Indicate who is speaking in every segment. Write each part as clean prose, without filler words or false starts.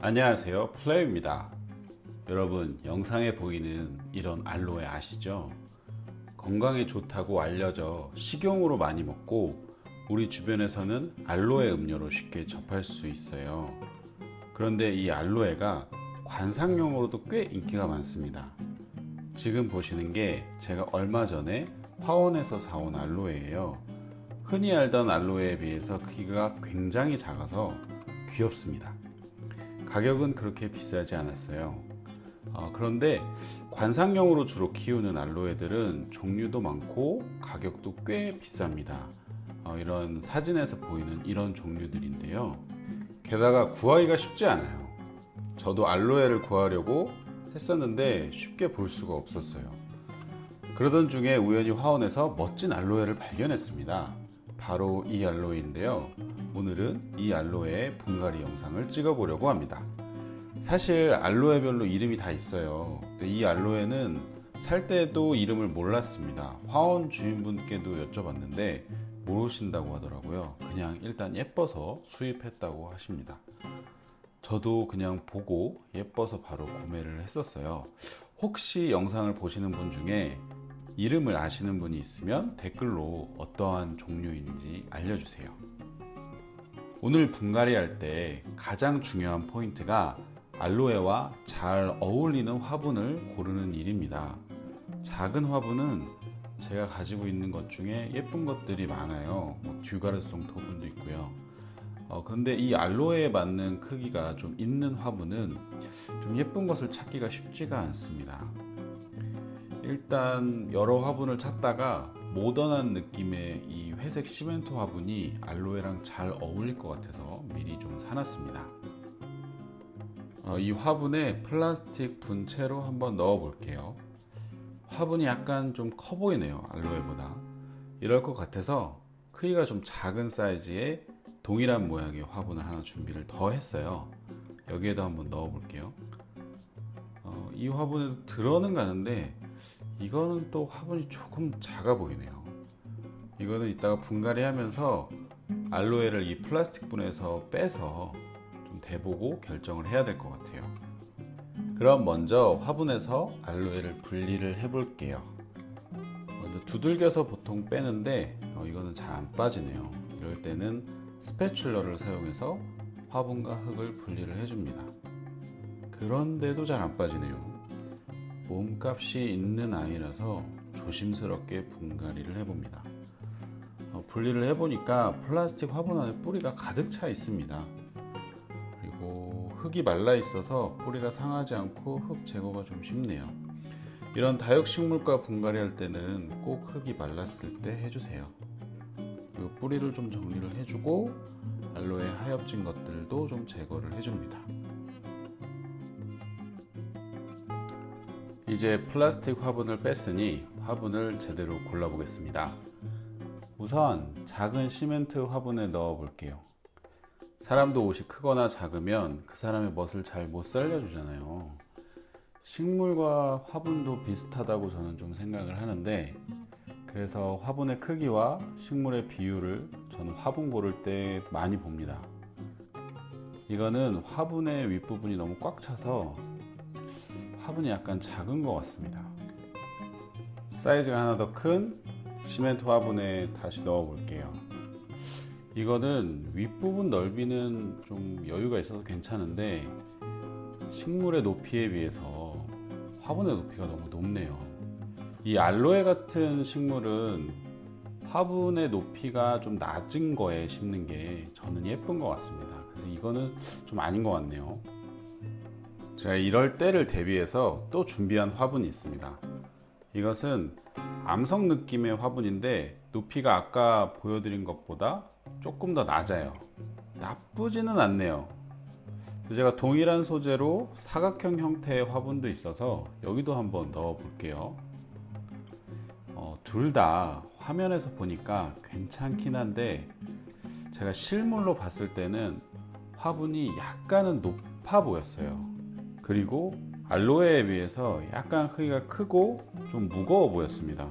Speaker 1: 안녕하세요, 플레이입니다. 여러분, 영상에 보이는 이런 알로에 아시죠? 건강에 좋다고 알려져 식용으로 많이 먹고 우리 주변에서는 알로에 음료로 쉽게 접할 수 있어요. 그런데 이 알로에가 관상용으로도 꽤 인기가 많습니다. 지금 보시는 게 제가 얼마 전에 화원에서 사온 알로에예요. 흔히 알던 알로에에 비해서 크기가 굉장히 작아서 귀엽습니다. 가격은 그렇게 비싸지 않았어요. 그런데 관상용으로 주로 키우는 알로에들은 종류도 많고 가격도 꽤 비쌉니다. 이런 사진에서 보이는 이런 종류들인데요. 게다가 구하기가 쉽지 않아요. 저도 알로에를 구하려고 했었는데 쉽게 볼 수가 없었어요. 그러던 중에 우연히 화원에서 멋진 알로에를 발견했습니다. 바로 이 알로에인데요. 오늘은 이 알로에의 분갈이 영상을 찍어보려고 합니다. 사실 알로에별로 이름이 다 있어요. 이 알로에는 살 때도 이름을 몰랐습니다. 화원 주인분께도 여쭤봤는데 모르신다고 하더라고요. 그냥 일단 예뻐서 수입했다고 하십니다. 저도 그냥 보고 예뻐서 바로 구매를 했었어요. 혹시 영상을 보시는 분 중에 이름을 아시는 분이 있으면 댓글로 어떠한 종류인지 알려주세요. 오늘 분갈이 할 때 가장 중요한 포인트가 알로에와 잘 어울리는 화분을 고르는 일입니다. 작은 화분은 제가 가지고 있는 것 중에 예쁜 것들이 많아요. 듀가르송 토분도 있고요. 근데 이 알로에에 맞는 크기가 좀 있는 화분은 좀 예쁜 것을 찾기가 쉽지가 않습니다. 일단 여러 화분을 찾다가 모던한 느낌의 이 회색 시멘트 화분이 알로에랑 잘 어울릴 것 같아서 미리 좀 사놨습니다. 이 화분에 플라스틱 분채로 한번 넣어 볼게요. 화분이 약간 좀 커 보이네요, 알로에보다. 이럴 것 같아서 크기가 좀 작은 사이즈의 동일한 모양의 화분을 하나 준비를 더 했어요. 여기에도 한번 넣어 볼게요. 이 화분에도 들어는 가는데 이거는 또 화분이 조금 작아 보이네요. 이거는 이따가 분갈이 하면서 알로에를 이 플라스틱 분에서 빼서 좀 대보고 결정을 해야 될 것 같아요. 그럼 먼저 화분에서 알로에를 분리를 해 볼게요. 먼저 두들겨서 보통 빼는데 이거는 잘 안 빠지네요. 이럴 때는 스패츌러를 사용해서 화분과 흙을 분리를 해줍니다. 그런데도 잘 안 빠지네요. 몸값이 있는 아이라서 조심스럽게 분갈이를 해봅니다. 분리를 해보니까 플라스틱 화분 안에 뿌리가 가득 차 있습니다. 그리고 흙이 말라 있어서 뿌리가 상하지 않고 흙 제거가 좀 쉽네요. 이런 다육식물과 분갈이 할 때는 꼭 흙이 말랐을 때 해주세요. 그리고 뿌리를 좀 정리를 해주고 알로에 하엽진 것들도 좀 제거를 해줍니다. 이제 플라스틱 화분을 뺐으니 화분을 제대로 골라보겠습니다. 우선 작은 시멘트 화분에 넣어 볼게요. 사람도 옷이 크거나 작으면 그 사람의 멋을 잘 못 살려주잖아요. 식물과 화분도 비슷하다고 저는 좀 생각을 하는데, 그래서 화분의 크기와 식물의 비율을 저는 화분 고를 때 많이 봅니다. 이거는 화분의 윗부분이 너무 꽉 차서 화분이 약간 작은 것 같습니다. 사이즈가 하나 더 큰 시멘트 화분에 다시 넣어 볼게요. 이거는 윗부분 넓이는 좀 여유가 있어서 괜찮은데 식물의 높이에 비해서 화분의 높이가 너무 높네요. 이 알로에 같은 식물은 화분의 높이가 좀 낮은 거에 심는 게 저는 예쁜 것 같습니다. 그래서 이거는 좀 아닌 것 같네요. 제가 이럴 때를 대비해서 또 준비한 화분이 있습니다. 이것은 암석 느낌의 화분인데 높이가 아까 보여드린 것보다 조금 더 낮아요. 나쁘지는 않네요. 제가 동일한 소재로 사각형 형태의 화분도 있어서 여기도 한번 넣어 볼게요. 둘 다 화면에서 보니까 괜찮긴 한데 제가 실물로 봤을 때는 화분이 약간은 높아 보였어요. 그리고 알로에에 비해서 약간 크기가 크고 좀 무거워 보였습니다.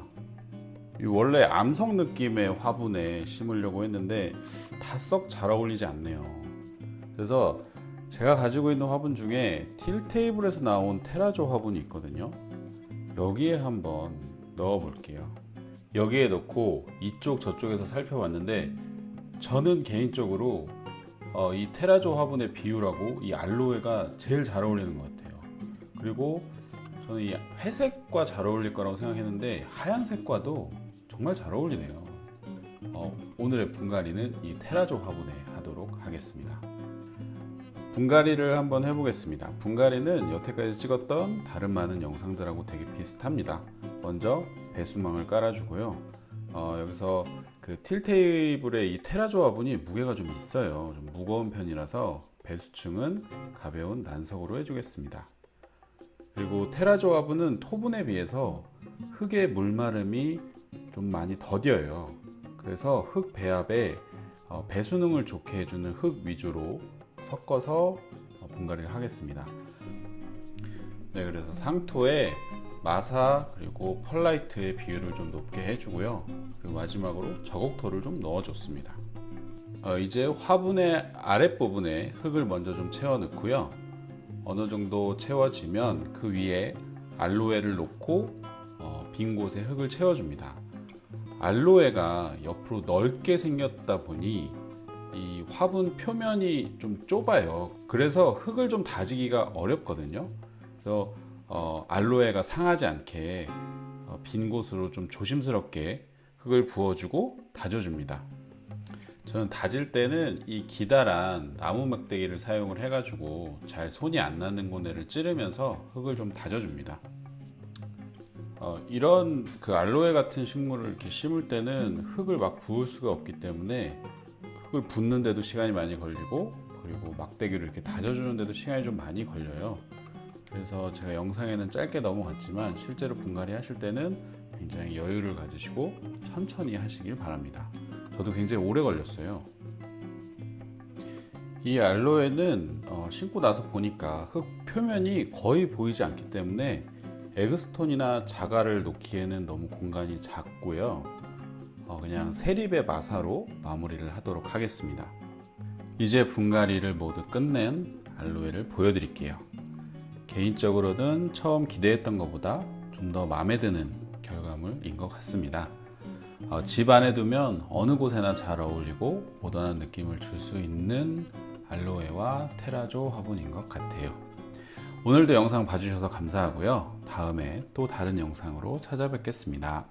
Speaker 1: 원래 암석 느낌의 화분에 심으려고 했는데 다 썩 잘 어울리지 않네요. 그래서 제가 가지고 있는 화분 중에 틸테이블에서 나온 테라조 화분이 있거든요. 여기에 한번 넣어 볼게요. 여기에 넣고 이쪽 저쪽에서 살펴봤는데 저는 개인적으로 이 테라조 화분의 비율하고 이 알로에가 제일 잘 어울리는 것 같아요. 그리고 저는 이 회색과 잘 어울릴 거라고 생각했는데 하얀색과도 정말 잘 어울리네요. 오늘의 분갈이는 이 테라조 화분에 하도록 하겠습니다. 분갈이를 한번 해보겠습니다. 분갈이는 여태까지 찍었던 다른 많은 영상들하고 되게 비슷합니다. 먼저 배수망을 깔아주고요. 여기서 그 틸테이블의 이 테라조 화분이 무게가 좀 있어요. 좀 무거운 편이라서 배수층은 가벼운 난석으로 해주겠습니다. 그리고 테라조 화분은 토분에 비해서 흙의 물마름이 좀 많이 더뎌요. 그래서 흙 배합에 배수능을 좋게 해주는 흙 위주로 섞어서 분갈이를 하겠습니다. 네, 그래서 상토에 마사 그리고 펄라이트의 비율을 좀 높게 해주고요. 그리고 마지막으로 저곡토를 좀 넣어줬습니다. 이제 화분의 아랫부분에 흙을 먼저 좀 채워 넣고요. 어느 정도 채워지면 그 위에 알로에를 놓고 빈 곳에 흙을 채워줍니다. 알로에가 옆으로 넓게 생겼다 보니 이 화분 표면이 좀 좁아요. 그래서 흙을 좀 다지기가 어렵거든요. 그래서 알로에가 상하지 않게 빈 곳으로 좀 조심스럽게 흙을 부어주고 다져줍니다. 저는 다질 때는 이 기다란 나무 막대기를 사용을 해가지고 잘 손이 안 나는 곳을 찌르면서 흙을 좀 다져줍니다. 이런 그 알로에 같은 식물을 이렇게 심을 때는 흙을 막 부을 수가 없기 때문에 흙을 붓는데도 시간이 많이 걸리고 그리고 막대기를 이렇게 다져주는데도 시간이 좀 많이 걸려요. 그래서 제가 영상에는 짧게 넘어갔지만 실제로 분갈이 하실 때는 굉장히 여유를 가지시고 천천히 하시길 바랍니다. 저도 굉장히 오래 걸렸어요. 이 알로에는 심고 나서 보니까 흙 표면이 거의 보이지 않기 때문에 에그스톤이나 자갈을 놓기에는 너무 공간이 작고요. 그냥 세립의 마사로 마무리를 하도록 하겠습니다. 이제 분갈이를 모두 끝낸 알로에를 보여드릴게요. 개인적으로는 처음 기대했던 것보다 좀 더 마음에 드는 결과물인 것 같습니다. 집 안에 두면 어느 곳에나 잘 어울리고 모던한 느낌을 줄 수 있는 알로에와 테라조 화분인 것 같아요. 오늘도 영상 봐주셔서 감사하고요. 다음에 또 다른 영상으로 찾아뵙겠습니다.